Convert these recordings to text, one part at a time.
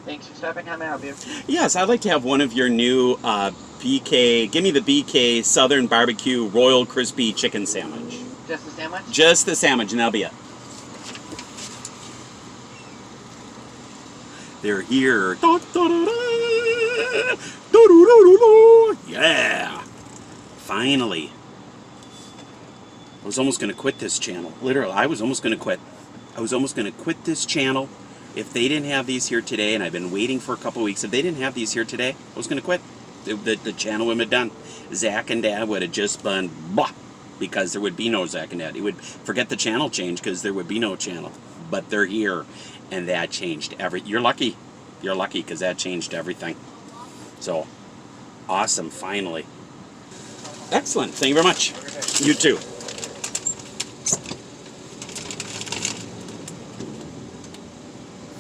Thanks for stopping. How may I help you? Yes, I'd like to have one of your new BK. Give me the BK Southern Barbecue Royal Crispy Chicken Sandwich. Just a sandwich? Just the sandwich, and that'll be it. They're here. Da, da, da, da. Da, da, da, da. Yeah! Finally. I was almost going to quit this channel. Literally, I was almost going to quit. I was almost going to quit this channel. If they didn't have these here today, and I've been waiting for a couple weeks, if they didn't have these here today, I was going to quit. The channel would have been done. ZacknDad would have just been blah, because there would be no ZacknDad. He would forget the channel change because there would be no channel. But they're here, and that changed everything. You're lucky. You're lucky because that changed everything. So, awesome, finally. Excellent. Thank you very much. You too.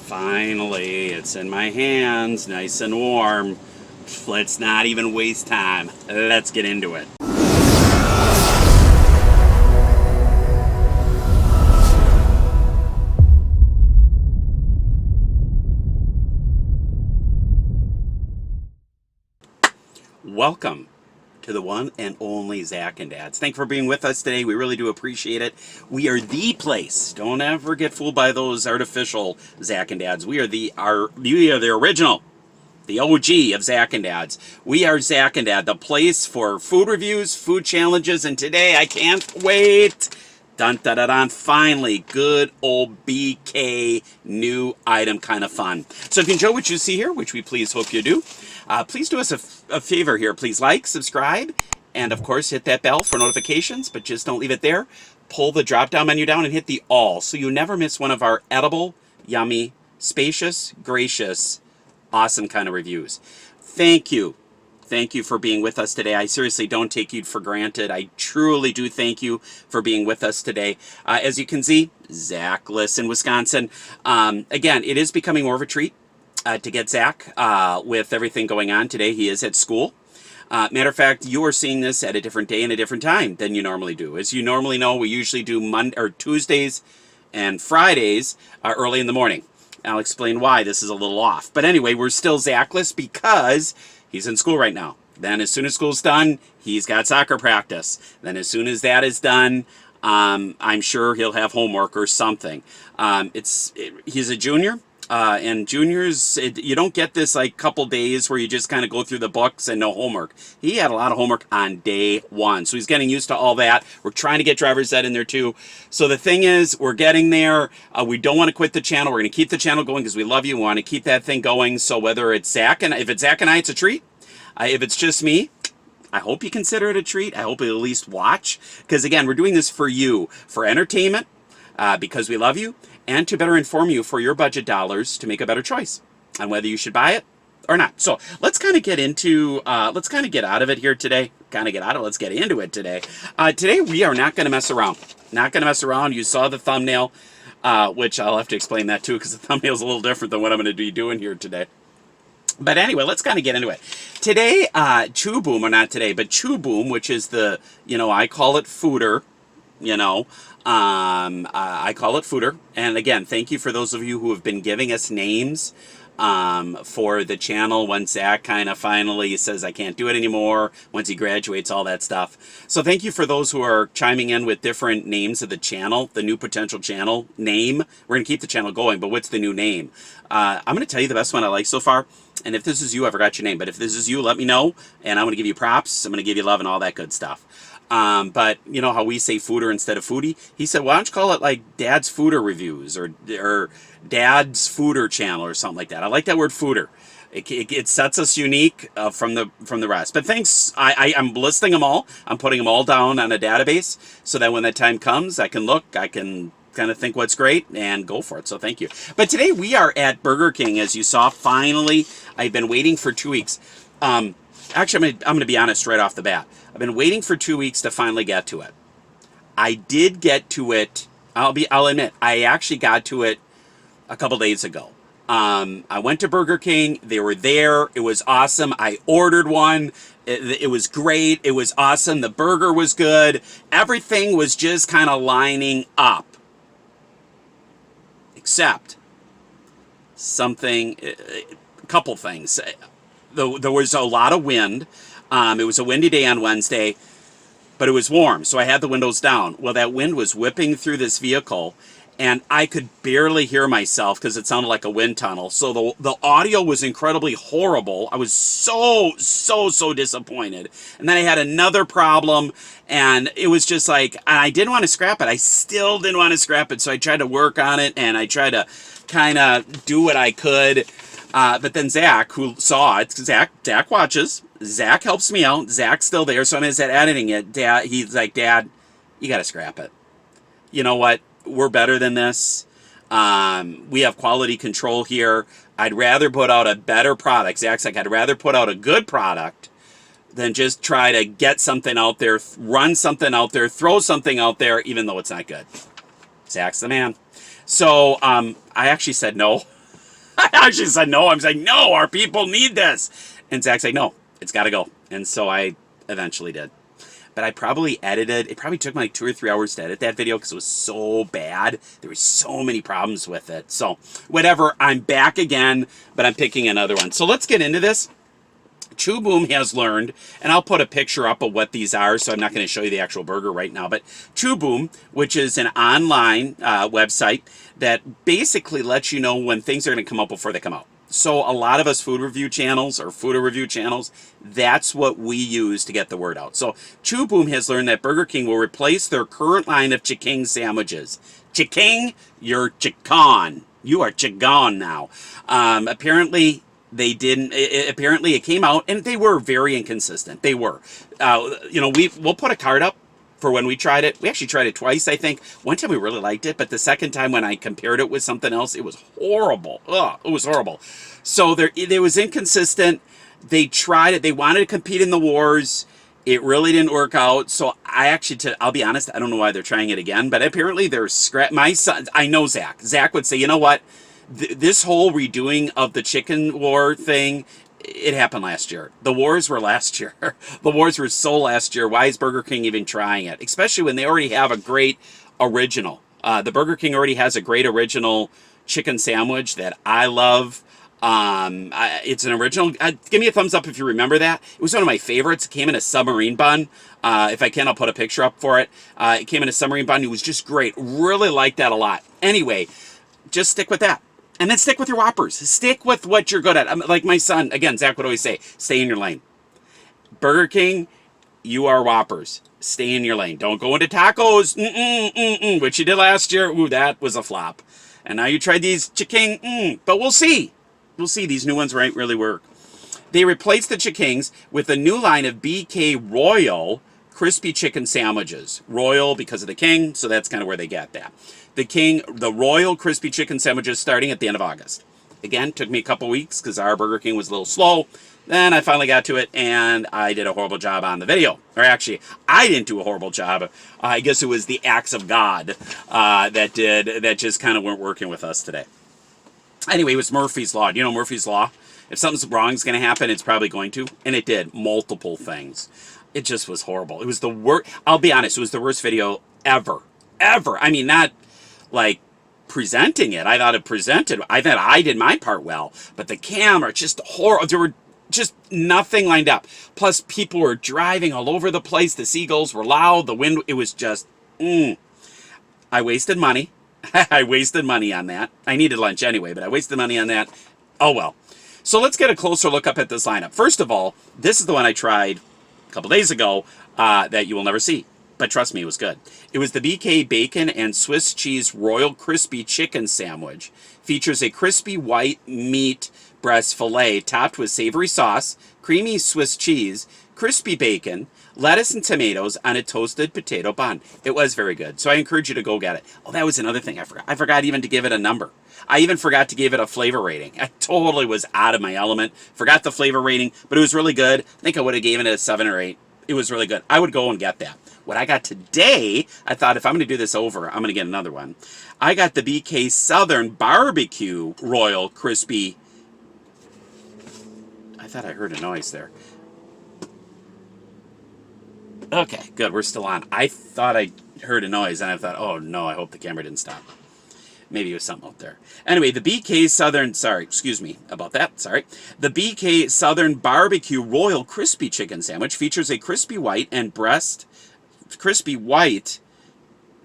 Finally, it's in my hands, nice and warm. Let's not even waste time. Let's get into it. Welcome to the one and only ZacknDads. Thank you for being with us today. We really do appreciate it. We are the place. Don't ever get fooled by those artificial ZacknDads. We are the original, the OG of ZacknDads. We are ZacknDad, the place for food reviews, food challenges, and today I can't wait. Dun dun dun dun! Finally, good old BK new item, kind of fun. So if you enjoy what you see here, which we please hope you do, please do us a favor here. Please like, subscribe, and of course hit that bell for notifications, but just don't leave it there. Pull the drop-down menu down and hit the all, so you never miss one of our edible, yummy, spacious, gracious, awesome kind of reviews. Thank you. Thank you for being with us today. I seriously don't take you for granted. I truly do thank you for being with us today. As you can see, Zackless in Wisconsin. Again, it is becoming more of a treat to get Zach with everything going on today. He is at school. Matter of fact, you are seeing this at a different day and a different time than you normally do. As you normally know, we usually do Tuesdays and Fridays early in the morning. I'll explain why this is a little off. But anyway, we're still Zackless because he's in school right now. Then as soon as school's done, he's got soccer practice. Then as soon as that is done, I'm sure he'll have homework or something. He's a junior. And juniors, you don't get this like couple days where you just kind of go through the books and no homework. He had a lot of homework on day one, so he's getting used to all that. We're trying to get driver's ed in there too. So the thing is, we're getting there. We don't want to quit the channel. We're going to keep the channel going because we love you. We want to keep that thing going. So whether it's Zach and if it's Zach and I, it's a treat. If it's just me, I hope you consider it a treat. I hope you at least watch because again, we're doing this for you, for entertainment, because we love you, and to better inform you for your budget dollars to make a better choice on whether you should buy it or not. So let's kind of get into, let's kind of get out of it here today. Let's get into it today. Today we are not going to mess around. Not going to mess around. You saw the thumbnail, which I'll have to explain that too because the thumbnail is a little different than what I'm going to be doing here today. But anyway, let's kind of get into it. Today, Chew Boom, or not today, but Chew Boom, which is the, I call it Fooder, I call it Fooder. And again, thank you for those of you who have been giving us names for the channel once Zach kind of finally says I can't do it anymore, once he graduates, all that stuff. So thank you for those who are chiming in with different names of the channel, the new potential channel name. We're going to keep the channel going, but what's the new name? I'm going to tell you the best one I like so far. And if this is you, I forgot your name, but if this is you, let me know. And I'm going to give you props. I'm going to give you love and all that good stuff. But you know how we say Fooder instead of Foodie? He said, why don't you call it like Dad's Fooder Reviews or Dad's Fooder Channel or something like that. I like that word Fooder. It sets us unique from the rest. But thanks, I'm listing them all. I'm putting them all down on a database so that when that time comes, I can look, I can kind of think what's great and go for it. So thank you. But today we are at Burger King, as you saw. Finally, I've been waiting for 2 weeks. Actually, I'm going to be honest right off the bat. I've been waiting for 2 weeks to finally get to it. I did get to it. I'll admit, I actually got to it a couple days ago. I went to Burger King. They were there. It was awesome. I ordered one. It was great. It was awesome. The burger was good. Everything was just kind of lining up. Except something, a couple things. There was a lot of wind. It was a windy day on Wednesday, but it was warm, so I had the windows down. Well, that wind was whipping through this vehicle, and I could barely hear myself because it sounded like a wind tunnel. So the audio was incredibly horrible. I was so disappointed. And then I had another problem, and it was just like, I didn't want to scrap it. I still didn't want to scrap it, so I tried to work on it, and I tried to kind of do what I could. But then Zach, who saw it, Zach watches. Zach helps me out. Zach's still there, so I'm editing it. Dad, he's like, Dad, you got to scrap it. You know what? We're better than this. We have quality control here. I'd rather put out a better product. Zach's like, I'd rather put out a good product than just try to get something out there, run something out there, throw something out there, even though it's not good. Zach's the man. So I actually said no. I said, no, our people need this. And Zach's like, no, it's got to go. And so I eventually did. But I probably edited, it probably took me like 2 or 3 hours to edit that video because it was so bad. There were so many problems with it. So whatever, I'm back again, but I'm picking another one. So let's get into this. Chew Boom has learned, and I'll put a picture up of what these are, so I'm not going to show you the actual burger right now, but Chew Boom, which is an online website that basically lets you know when things are going to come out before they come out. So a lot of us food review channels or food review channels, that's what we use to get the word out. So Chew Boom has learned that Burger King will replace their current line of Chicken sandwiches. Chicken, you're chicken. You are chicken now. Apparently they didn't. Apparently it came out, and they were very inconsistent. They were. We'll put a card up for when we tried it. We actually tried it twice, I think. One time we really liked it, but the second time when I compared it with something else, it was horrible. Ugh, it was horrible. So it was inconsistent. They tried it. They wanted to compete in the wars. It really didn't work out. So I'll be honest, I don't know why they're trying it again, but apparently they're my son, I know Zach. Zach would say, you know what? This whole redoing of the chicken war thing, it happened last year. The wars were last year. The wars were so last year. Why is Burger King even trying it? Especially when they already have a great original. The Burger King already has a great original chicken sandwich that I love. It's an original. Give me a thumbs up if you remember that. It was one of my favorites. It came in a submarine bun. If I can, I'll put a picture up for it. It came in a submarine bun. It was just great. Really liked that a lot. Anyway, just stick with that. And then stick with your Whoppers. Stick with what you're good at. Like my son, again, Zach would always say, stay in your lane. Burger King, you are Whoppers. Stay in your lane. Don't go into tacos, which you did last year. Ooh, that was a flop. And now you tried these chicken, but we'll see. We'll see. These new ones might really work. They replaced the Chickings with a new line of BK Royal crispy chicken sandwiches. Royal because of the king, so that's kind of where they get that. The Royal crispy chicken sandwiches starting at the end of August. Again, took me a couple weeks because our Burger King was a little slow. Then I finally got to it, and I did a horrible job on the video. Or actually, I didn't do a horrible job. I guess it was the acts of God that just kind of weren't working with us today. Anyway, it was Murphy's Law. Do you know Murphy's Law? If something's wrong is going to happen, it's probably going to. And it did. Multiple things. It just was horrible. It was the worst. I'll be honest. It was the worst video ever. Ever. I mean, not like presenting it. I thought I did my part well. But the camera, just horrible. There were just nothing lined up. Plus, people were driving all over the place. The seagulls were loud. The wind, it was just, I wasted money. I wasted money on that. I needed lunch anyway, but I wasted money on that. Oh, well. So let's get a closer look up at this lineup. First of all, this is the one I tried a couple days ago that you will never see. But trust me, it was good. It was the BK Bacon and Swiss Cheese Royal Crispy Chicken Sandwich. Features a crispy white meat breast filet topped with savory sauce, creamy Swiss cheese, crispy bacon, lettuce and tomatoes on a toasted potato bun. It was very good, so I encourage you to go get it. Oh, that was another thing I forgot. I forgot even to give it a number. I even forgot to give it a flavor rating. I totally was out of my element. Forgot the flavor rating, but it was really good. I think I would have given it a 7 or 8. It was really good. I would go and get that. What I got today, I thought if I'm going to do this over, I'm going to get another one. I got the BK Southern Barbecue Royal Crispy. I thought I heard a noise there. Okay, good. We're still on. I thought I heard a noise, and I thought, oh, no, I hope the camera didn't stop. Maybe it was something out there. Anyway, the BK Southern, sorry, excuse me about that, sorry. The BK Southern Barbecue Royal Crispy Chicken Sandwich features a crispy white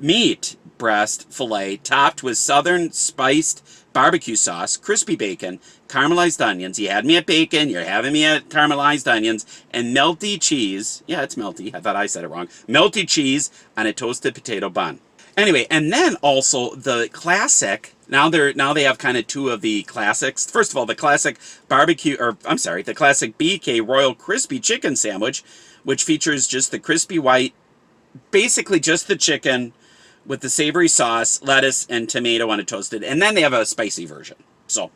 meat breast fillet topped with southern spiced barbecue sauce, crispy bacon, caramelized onions. You had me at bacon, you're having me at caramelized onions, and melty cheese. Yeah, it's melty. I thought I said it wrong. Melty cheese on a toasted potato bun. Anyway, and then also the classic. Now they have kind of two of the classics. First of all, the classic the classic BK Royal Crispy Chicken Sandwich, which features just the crispy white, basically just the chicken with the savory sauce, lettuce, and tomato on a toasted. And then they have a spicy version. So,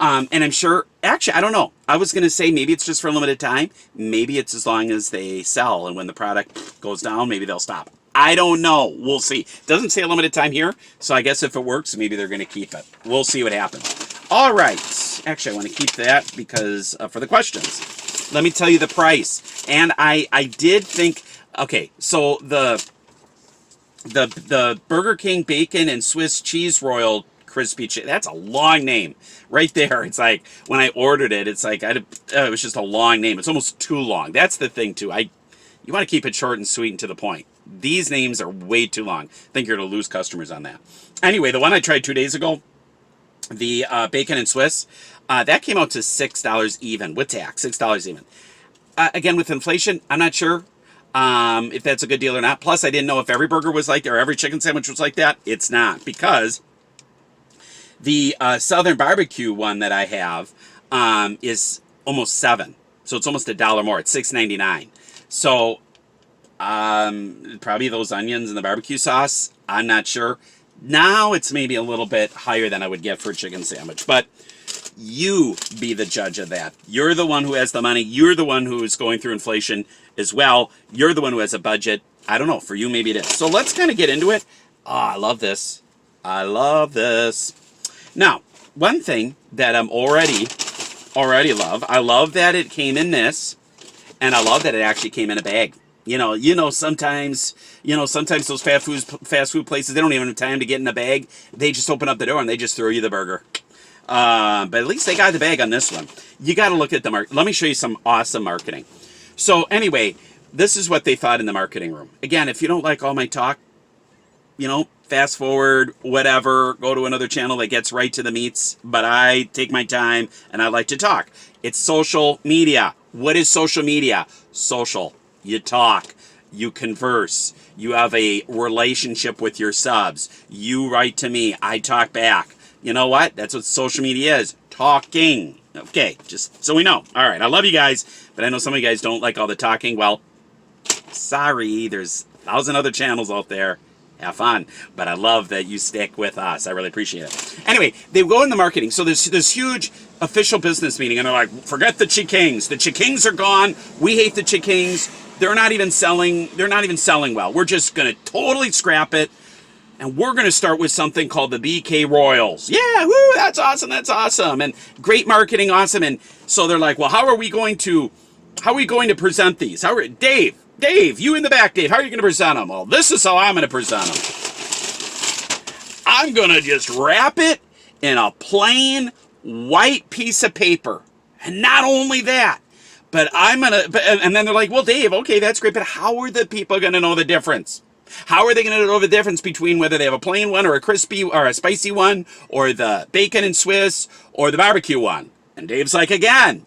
and I'm sure, actually, I don't know. I was going to say maybe it's just for a limited time. Maybe it's as long as they sell. And when the product goes down, maybe they'll stop. I don't know. We'll see. It doesn't say a limited time here. So I guess if it works, maybe they're going to keep it. We'll see what happens. All right. Actually, I want to keep that because for the questions. Let me tell you the price. And I did think, okay, so the Burger King Bacon and Swiss Cheese Royal Crispy Chicken, that's a long name right there. It's like when I ordered it, it's like it was just a long name. It's almost too long. That's the thing too. You want to keep it short and sweet and to the point. These names are way too long. I think you're going to lose customers on that. Anyway, the one I tried 2 days ago, the Bacon and Swiss, that came out to $6 even with tax. $6 even. Again, with inflation, I'm not sure if that's a good deal or not. Plus, I didn't know if every burger was like that or every chicken sandwich was like that. It's not, because the Southern Barbecue one that I have is almost $7. So it's almost $1 more. It's $6.99. So probably those onions and the barbecue sauce, I'm not sure. Now it's maybe a little bit higher than I would get for a chicken sandwich. But you be the judge of that. You're the one who has the money. You're the one who is going through inflation as well. You're the one who has a budget. I don't know. For you, maybe it is. So let's kind of get into it. Oh, I love this. I love this. Now, one thing that I'm already love. I love that it came in this, and I love that it actually came in a bag. Sometimes those fast food places, they don't even have time to get in a bag. They just open up the door and they just throw you the burger. But at least they got the bag on this one. You got to look at the market. Let me show you some awesome marketing. So anyway, this is what they thought in the marketing room. Again, if you don't like all my talk, fast forward, whatever, go to another channel that gets right to the meats. But I take my time and I like to talk. It's social media. What is social media? Social. You talk. You converse. You have a relationship with your subs. You write to me. I talk back. You know what? That's what social media is. Talking. Okay, just so we know. All right, I love you guys, but I know some of you guys don't like all the talking. Well, sorry. There's 1,000 other channels out there. Have fun. But I love that you stick with us. I really appreciate it. Anyway, they go in the marketing. So there's this huge official business meeting, and they're like, forget the Chickings. The Chickings are gone. We hate the Chickings. They're not even selling well. We're just going to totally scrap it. And we're going to start with something called the BK Royals. Yeah, woo, that's awesome. That's awesome. And great marketing, awesome. And so they're like, well, how are we going to present these? Dave, you in the back, Dave, how are you going to present them? Well, this is how I'm going to present them. I'm going to just wrap it in a plain white piece of paper. And not only that, but and then they're like, well, Dave, okay, that's great, but how are the people going to know the difference? How are they going to know the difference between whether they have a plain one or a crispy or a spicy one or the bacon and Swiss or the barbecue one? And Dave's like, again,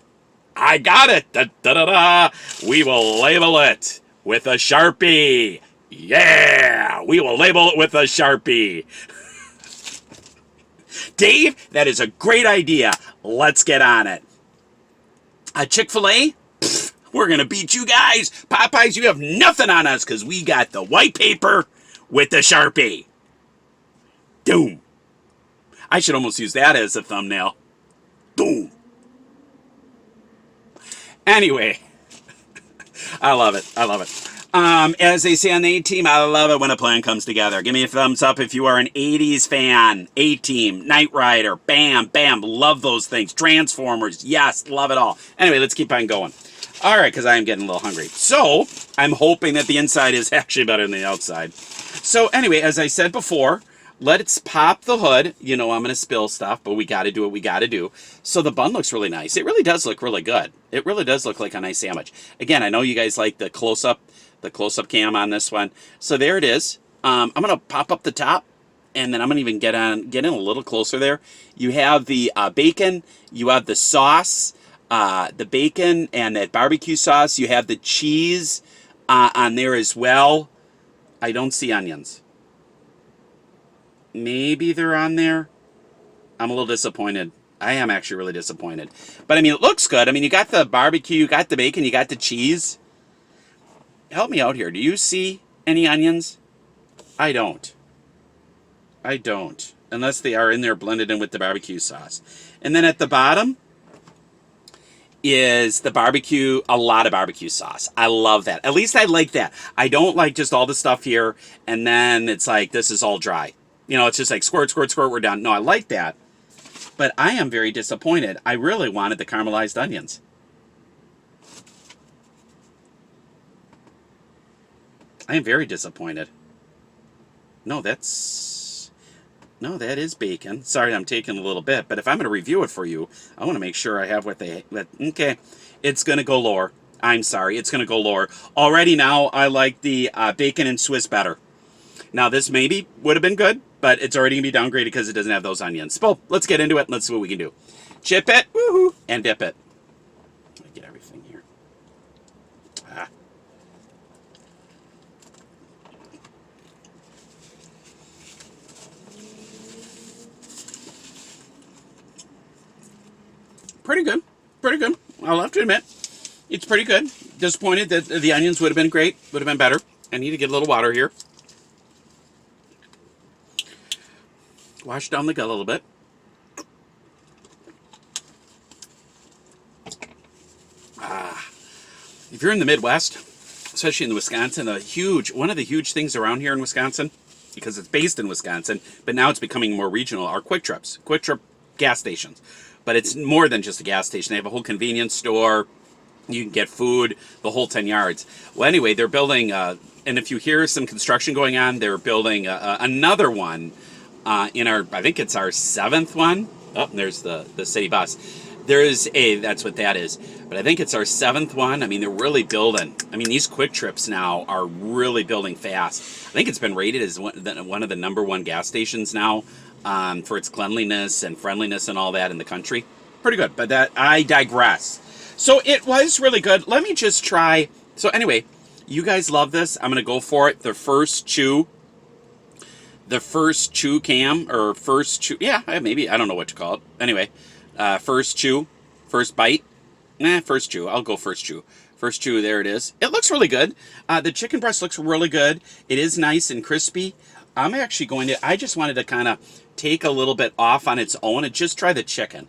I got it. Da, da, da, da. We will label it with a Sharpie. Yeah, we will label it with a Sharpie. Dave, that is a great idea. Let's get on it. Chick-fil-A? We're going to beat you guys. Popeyes, you have nothing on us because we got the white paper with the Sharpie. Doom. I should almost use that as a thumbnail. Doom. Anyway, I love it. I love it. As they say on the A-Team, I love it when a plan comes together. Give me a thumbs up if you are an 80s fan. A-Team, Knight Rider, Bam, Bam. Love those things. Transformers. Yes, love it all. Anyway, let's keep on going. All right, because I am getting a little hungry. So I'm hoping that the inside is actually better than the outside. So anyway, as I said before, let's pop the hood. You know I'm going to spill stuff, but we got to do what we got to do. So the bun looks really nice. It really does look really good. It really does look like a nice sandwich. Again, I know you guys like the close-up cam on this one. So there it is. I'm going to pop up the top, and then I'm going to even get in a little closer there. You have the bacon. You have the sauce, the bacon and that barbecue sauce. You have the cheese on there as well. I don't see onions. Maybe they're on there. I'm a little disappointed. I am actually really disappointed. But, I mean, it looks good. I mean, you got the barbecue, you got the bacon, you got the cheese. Help me out here. Do you see any onions? I don't. I don't. Unless they are in there blended in with the barbecue sauce. And then at the bottom is the barbecue, a lot of barbecue sauce. I love that. At least I like that. I don't like just all the stuff here and then it's like, this is all dry. You know, it's just like squirt, squirt, squirt, we're done. No, I like that. But I am very disappointed. I really wanted the caramelized onions. I am very disappointed. No, that is bacon. Sorry, I'm taking a little bit, but if I'm going to review it for you, I want to make sure I have okay, it's going to go lower. I'm sorry, it's going to go lower. Already now, I like the bacon and Swiss better. Now, this maybe would have been good, but it's already going to be downgraded because it doesn't have those onions. Well, let's get into it and let's see what we can do. Chip it, woohoo, and dip it. Let me get everything here. Pretty good. Pretty good. I'll have to admit, it's pretty good. Disappointed that the onions would have been great, would have been better. I need to get a little water here. Wash down the gut a little bit. If you're in the Midwest, especially in Wisconsin, one of the huge things around here in Wisconsin, because it's based in Wisconsin, but now it's becoming more regional, are Quick Trips. Quick Trip gas stations. But it's more than just a gas station. They have a whole convenience store. You can get food, the whole 10 yards. Well, anyway, they're building, and if you hear some construction going on, they're building another one in I think it's our 7th one. Oh, there's the city bus. That's what that is. But I think it's our 7th one. I mean, they're really building. I mean, these Quick Trips now are really building fast. I think it's been rated as one of the #1 gas stations now for its cleanliness and friendliness and all that in the country. Pretty good, but I digress. So it was really good. Let me just try. So anyway, you guys love this. I'm going to go for it. The first chew cam, or first chew. Yeah, maybe. I don't know what to call it. Anyway, first chew, first bite. First chew. I'll go first chew. First chew, there it is. It looks really good. The chicken breast looks really good. It is nice and crispy. I'm actually I just wanted to kind of take a little bit off on its own and just try the chicken.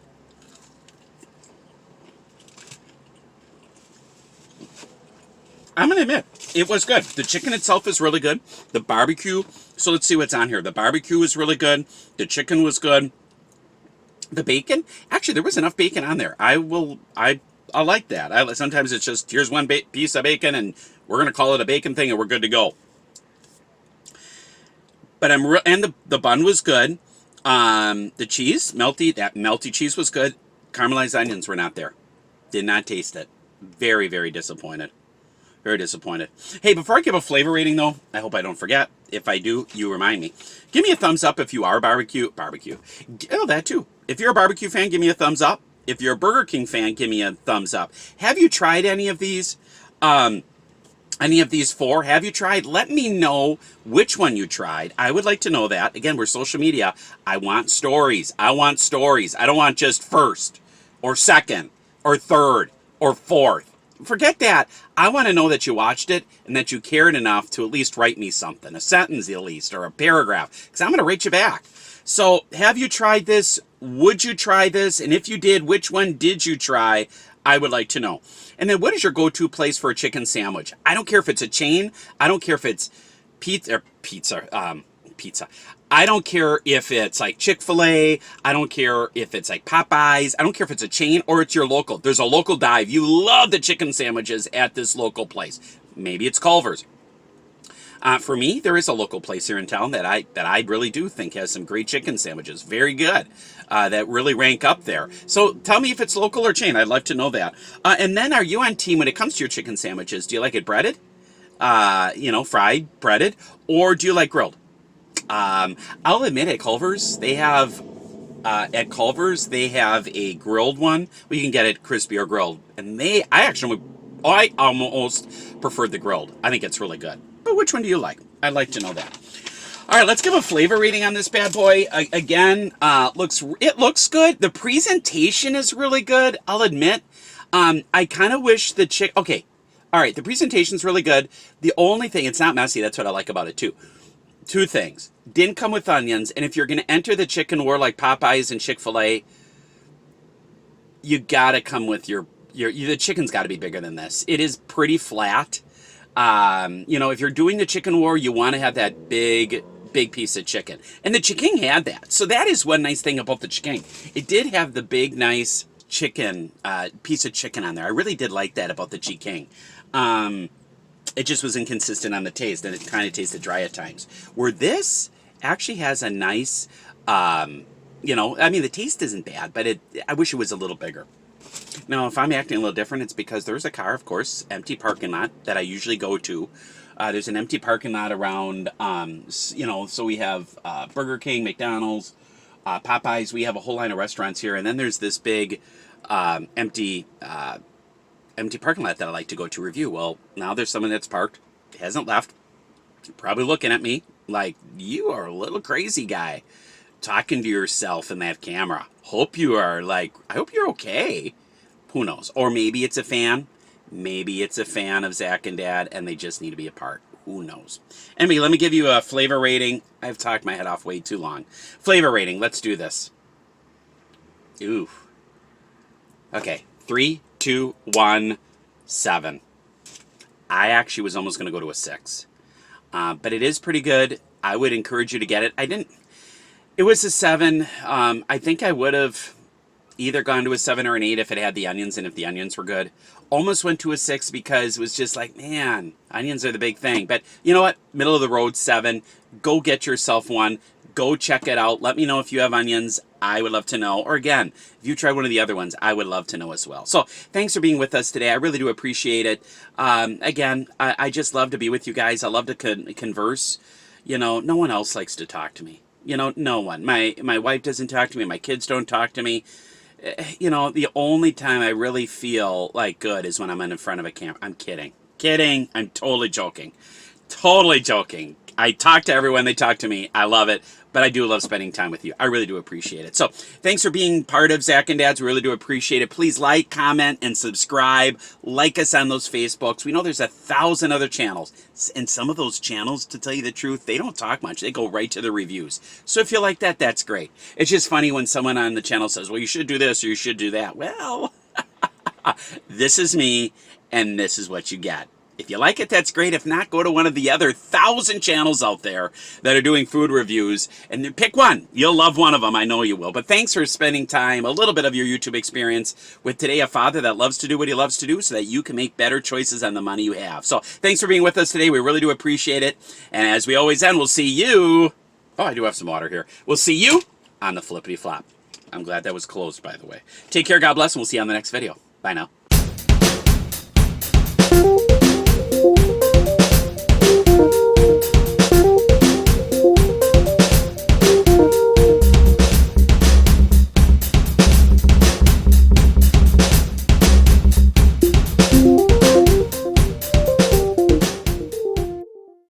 I'm going to admit, it was good. The chicken itself is really good. The barbecue, so let's see what's on here. The barbecue is really good. The chicken was good. The bacon, actually, there was enough bacon on there. I like that. Sometimes it's just, here's one piece of bacon, and we're going to call it a bacon thing, and we're good to go. But and the bun was good. The cheese, melty cheese was good. Caramelized onions were not there. Did not taste it. Very, very disappointed. Very disappointed. Hey, before I give a flavor rating, though, I hope I don't forget. If I do, you remind me. Give me a thumbs up if you are barbecue. Oh, that too. If you're a barbecue fan, give me a thumbs up. If you're a Burger King fan, give me a thumbs up. Have you tried any of these? Any of these 4? Have you tried? Let me know which one you tried. I would like to know that. Again, we're social media. I want stories. I want stories. I don't want just first or second or third or fourth. Forget that. I want to know that you watched it and that you cared enough to at least write me something, a sentence at least, or a paragraph, because I'm going to write you back. So, have you tried this? Would you try this? And if you did, which one did you try? I would like to know. And then, what is your go-to place for a chicken sandwich? I don't care if it's a chain. I don't care if it's pizza. I don't care if it's like Chick-fil-A. I don't care if it's like Popeyes. I don't care if it's a chain or it's your local. There's a local dive. You love the chicken sandwiches at this local place. Maybe it's Culver's. For me, there is a local place here in town that I really do think has some great chicken sandwiches. Very good. That really rank up there. So tell me if it's local or chain. I'd like to know that. And then are you on team when it comes to your chicken sandwiches? Do you like it breaded? Fried, breaded? Or do you like grilled? I'll admit at Culver's, they have a grilled one. We can get it crispy or grilled. And I almost preferred the grilled. I think it's really good. But which one do you like? I'd like to know that. All right, let's give a flavor rating on this bad boy. Again, it looks good. The presentation is really good, I'll admit. I kind of wish the okay. All right, the presentation's really good. The only thing, it's not messy. That's what I like about it too. Two things. Didn't come with onions, and if you're going to enter the chicken war like Popeyes and Chick-fil-A, you got to come with the chicken's got to be bigger than this. It is pretty flat. If you're doing the chicken war, you want to have that big piece of chicken. And the chicken had that. So that is one nice thing about the chicken. It did have the big, nice chicken, piece of chicken on there. I really did like that about the chicken. It just was inconsistent on the taste, and it kind of tasted dry at times. Where this actually has a nice, the taste isn't bad, but I wish it was a little bigger. Now, if I'm acting a little different, it's because there's a car, of course, empty parking lot that I usually go to. There's an empty parking lot around, so we have Burger King, McDonald's, Popeyes. We have a whole line of restaurants here, and then there's this big empty parking lot that I like to go to review. Well, now there's someone that's parked, hasn't left, probably looking at me like, you are a little crazy guy, talking to yourself in that camera. I hope you're okay. Who knows? Or maybe it's a fan. Maybe it's a fan of Zach and Dad, and they just need to be apart. Who knows? Anyway, let me give you a flavor rating. I've talked my head off way too long. Flavor rating. Let's do this. Ooh. Okay. 3, 2, 1, 7. I actually was almost going to go to a 6. But it is pretty good. I would encourage you to get it. It was a 7. I think I would have either gone to a 7 or an 8 if it had the onions and if the onions were good. Almost went to a 6 because it was just like, man, onions are the big thing. But you know what? Middle of the road, 7. Go get yourself one. Go check it out. Let me know if you have onions. I would love to know. Or again, if you try one of the other ones, I would love to know as well. So thanks for being with us today. I really do appreciate it. Again, I just love to be with you guys. I love to converse. No one else likes to talk to me. No one. My wife doesn't talk to me. My kids don't talk to me. The only time I really feel like good is when I'm in front of a camera. I'm kidding. I'm totally joking. I talk to everyone. They talk to me. I love it. But I do love spending time with you. I really do appreciate it. So thanks for being part of Zach and Dad's. We really do appreciate it. Please like, comment, and subscribe. Like us on those Facebooks. We know there's 1,000 other channels. And some of those channels, to tell you the truth, they don't talk much. They go right to the reviews. So if you like that, that's great. It's just funny when someone on the channel says, well, you should do this or you should do that. Well, this is me, and this is what you get. If you like it, that's great. If not, go to one of the other 1,000 channels out there that are doing food reviews and then pick one. You'll love one of them. I know you will. But thanks for spending time, a little bit of your YouTube experience with today, a father that loves to do what he loves to do so that you can make better choices on the money you have. So thanks for being with us today. We really do appreciate it. And as we always end, we'll see you. Oh, I do have some water here. We'll see you on the flippity flop. I'm glad that was closed, by the way. Take care. God bless. And we'll see you on the next video. Bye now.